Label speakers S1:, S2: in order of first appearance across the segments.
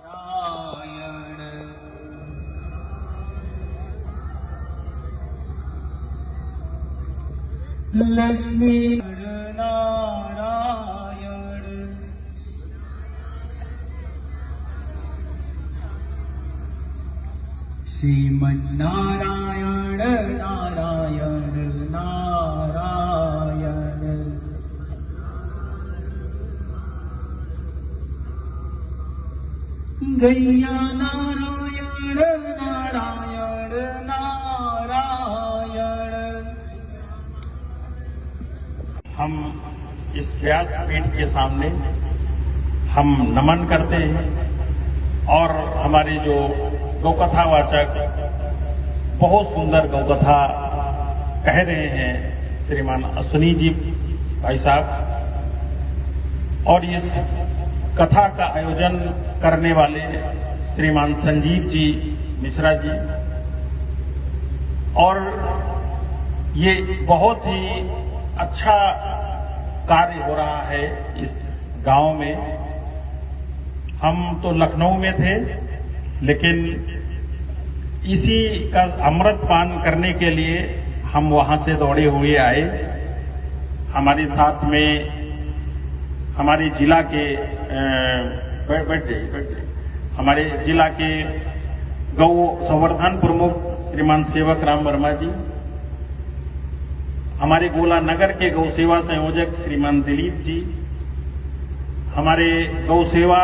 S1: नारायण लक्ष्मी नारायण श्रीमन्नारायण नारायण नारायण गैया नारायण नारायण नारायण।
S2: हम इस व्यासपीठ के सामने हम नमन करते हैं और हमारे जो गौकथावाचक बहुत सुंदर गौकथा कह रहे हैं श्रीमान अश्विनी जी भाई साहब, और इस कथा का आयोजन करने वाले श्रीमान संजीव जी मिश्रा जी, और ये बहुत ही अच्छा कार्य हो रहा है इस गांव में। हम तो लखनऊ में थे, लेकिन इसी का अमृत पान करने के लिए हम वहां से दौड़े हुए आए। हमारे साथ में हमारे जिला के हमारे जिला के गौ संवर्धन प्रमुख श्रीमान सेवक राम वर्मा जी, हमारे गोला नगर के गौ सेवा संयोजक श्रीमान दिलीप जी, हमारे गौ सेवा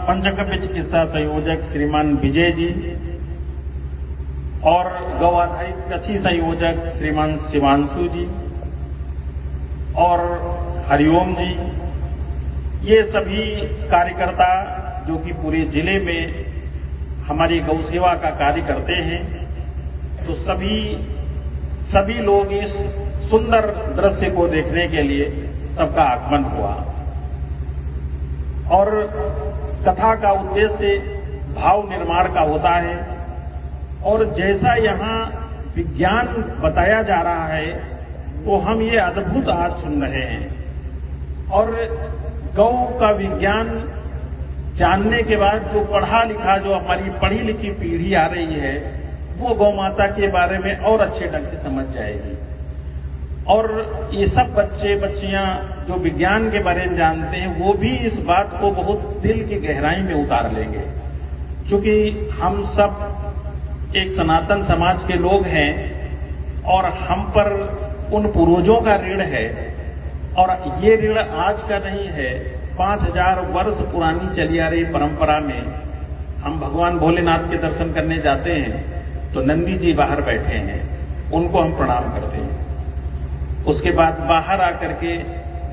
S2: पंचकव्य चिकित्सा संयोजक श्रीमान विजय जी, और गौ आधारित कृषि संयोजक श्रीमान शिवांशु जी और हरिओम जी, ये सभी कार्यकर्ता जो कि पूरे जिले में हमारी गौ सेवा का कार्य करते हैं, तो सभी लोग इस सुंदर दृश्य को देखने के लिए सबका आगमन हुआ। और कथा का उद्देश्य भाव निर्माण का होता है, और जैसा यहाँ विज्ञान बताया जा रहा है तो हम ये अद्भुत आज सुन रहे हैं। और गौ का विज्ञान जानने के बाद जो पढ़ा लिखा, जो हमारी पढ़ी लिखी पीढ़ी आ रही है, वो गौ माता के बारे में और अच्छे ढंग से समझ जाएगी। और ये सब बच्चे बच्चियां जो विज्ञान के बारे में जानते हैं, वो भी इस बात को बहुत दिल की गहराई में उतार लेंगे। क्योंकि हम सब एक सनातन समाज के लोग हैं और हम पर उन पूर्वजों का ऋण है, और ये ऋण आज का नहीं है, 5000 वर्ष पुरानी चली आ रही परंपरा में। हम भगवान भोलेनाथ के दर्शन करने जाते हैं तो नंदी जी बाहर बैठे हैं, उनको हम प्रणाम करते हैं। उसके बाद बाहर आकर के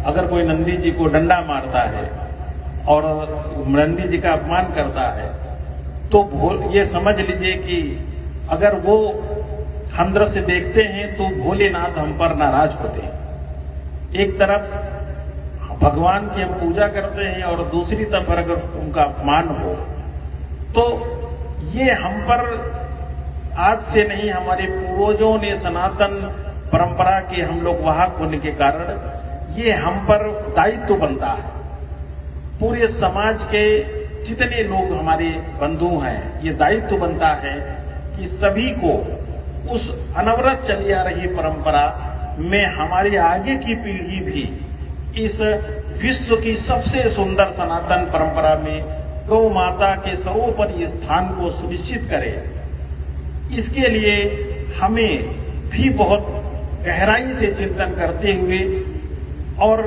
S2: अगर कोई नंदी जी को डंडा मारता है और नंदी जी का अपमान करता है, तो ये समझ लीजिए कि अगर वो हम दृश्य देखते हैं तो भोलेनाथ हम पर नाराज होते हैं। एक तरफ भगवान की हम पूजा करते हैं और दूसरी तरफ अगर उनका अपमान हो, तो ये हम पर आज से नहीं, हमारे पूर्वजों ने सनातन परंपरा के हम लोग वाहक होने के कारण ये हम पर दायित्व बनता है। पूरे समाज के जितने लोग हमारे बंधु हैं, ये दायित्व बनता है कि सभी को उस अनवरत चली आ रही परंपरा में हमारी आगे की पीढ़ी भी इस विश्व की सबसे सुंदर सनातन परंपरा में गौ माता के सर्वोपरि स्थान को सुनिश्चित करे। इसके लिए हमें भी बहुत गहराई से चिंतन करते हुए और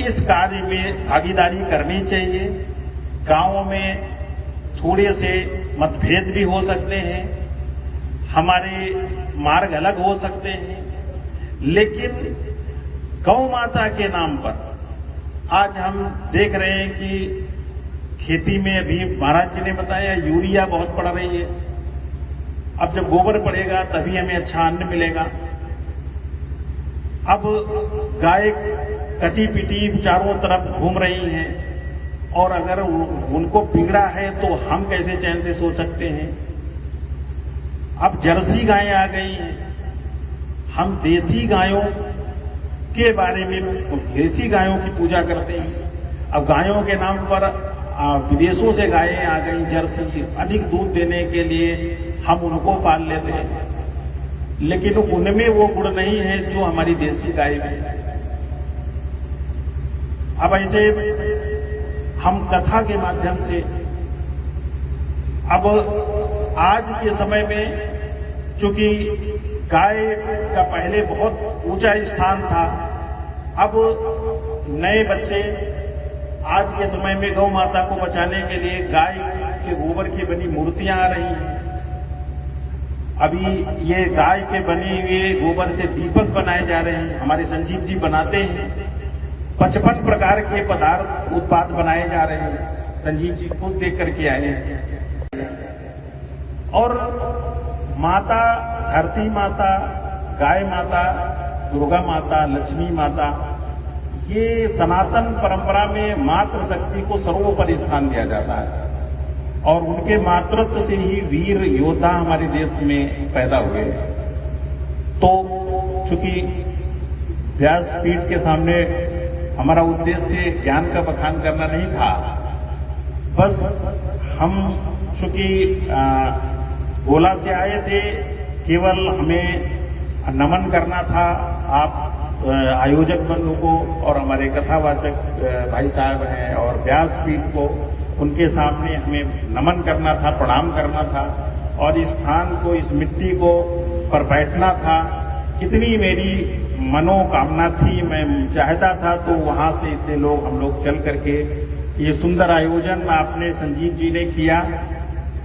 S2: इस कार्य में भागीदारी करनी चाहिए। गांवों में थोड़े से मतभेद भी हो सकते हैं, हमारे मार्ग अलग हो सकते हैं, लेकिन गौ माता के नाम पर आज हम देख रहे हैं कि खेती में अभी महाराज जी ने बताया यूरिया बहुत पड़ रही है। अब जब गोबर पड़ेगा तभी हमें अच्छा अन्न मिलेगा। अब गाय कटी पिटी चारों तरफ घूम रही हैं, और अगर उनको पीड़ा है तो हम कैसे चैन से सो सकते हैं। अब जर्सी गायें आ गई हैं, हम देसी गायों के बारे में, देसी गायों की पूजा करते हैं। अब गायों के नाम पर विदेशों से गायें आ गई जर्सी, अधिक दूध देने के लिए हम उनको पाल लेते हैं, लेकिन उनमें वो गुण नहीं है जो हमारी देसी गाय में है। अब ऐसे हम कथा के माध्यम से, अब आज के समय में चूंकि गाय का पहले बहुत ऊंचा स्थान था, अब नए बच्चे आज के समय में गौ माता को बचाने के लिए गाय के गोबर की बनी मूर्तियां आ रही हैं। अभी ये गाय के बने हुए गोबर से दीपक बनाए जा रहे हैं, हमारे संजीव जी बनाते हैं। 55 प्रकार के पदार्थ उत्पाद बनाए जा रहे हैं, संजीव जी खुद देख करके आए हैं। और माता, धरती माता, गाय माता, दुर्गा माता, लक्ष्मी माता, ये सनातन परंपरा में मातृशक्ति को सर्वोपरि स्थान दिया जाता है और उनके मातृत्व से ही वीर योद्धा हमारे देश में पैदा हुए। तो चूंकि व्यासपीठ के सामने हमारा उद्देश्य ज्ञान का बखान करना नहीं था, बस हम चूंकि गोला से आए थे, केवल हमें नमन करना था आप आयोजक बंधु को और हमारे कथावाचक भाई साहब हैं और व्यासपीठ को, उनके सामने हमें नमन करना था, प्रणाम करना था और इस स्थान को, इस मिट्टी को पर बैठना था। इतनी मेरी मनोकामना थी, मैं चाहता था, तो वहां से इतने लोग, हम लोग चल करके ये सुंदर आयोजन आपने संजीव जी ने किया,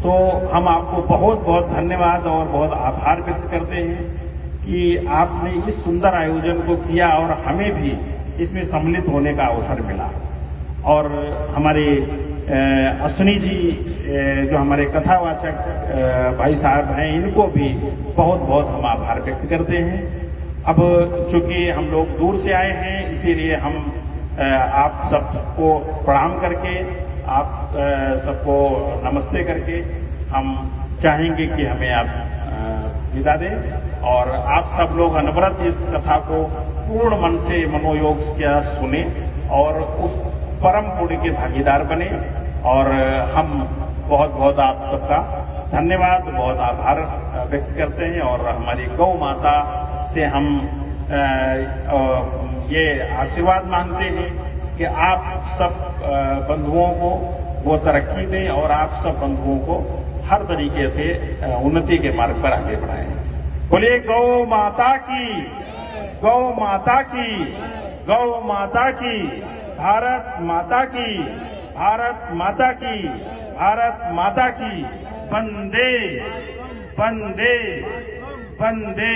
S2: तो हम आपको बहुत बहुत धन्यवाद और बहुत आभार व्यक्त करते हैं कि आपने इस सुंदर आयोजन को किया और हमें भी इसमें सम्मिलित होने का अवसर मिला। और हमारे अश्विनी जी जो हमारे कथावाचक भाई साहब हैं, इनको भी बहुत बहुत हम आभार व्यक्त करते हैं। अब चूंकि हम लोग दूर से आए हैं, इसीलिए हम आप सबको प्रणाम करके, आप सबको नमस्ते करके हम चाहेंगे कि हमें आप विदा दें और आप सब लोग अनवरत इस कथा को पूर्ण मन से मनोयोग के सुने और उस परम पुण्य के भागीदार बने। और हम बहुत बहुत आप सबका धन्यवाद, बहुत आभार व्यक्त करते हैं और हमारी गौ माता से हम ये आशीर्वाद मांगते हैं कि आप सब बंधुओं को वो तरक्की दें और आप सब बंधुओं को हर तरीके से उन्नति के मार्ग पर आगे बढ़ाएं। बोलिए गौ माता की, गौ माता की, गौ माता की, भारत माता की, भारत माता की, भारत माता की। वंदे वंदे वंदे।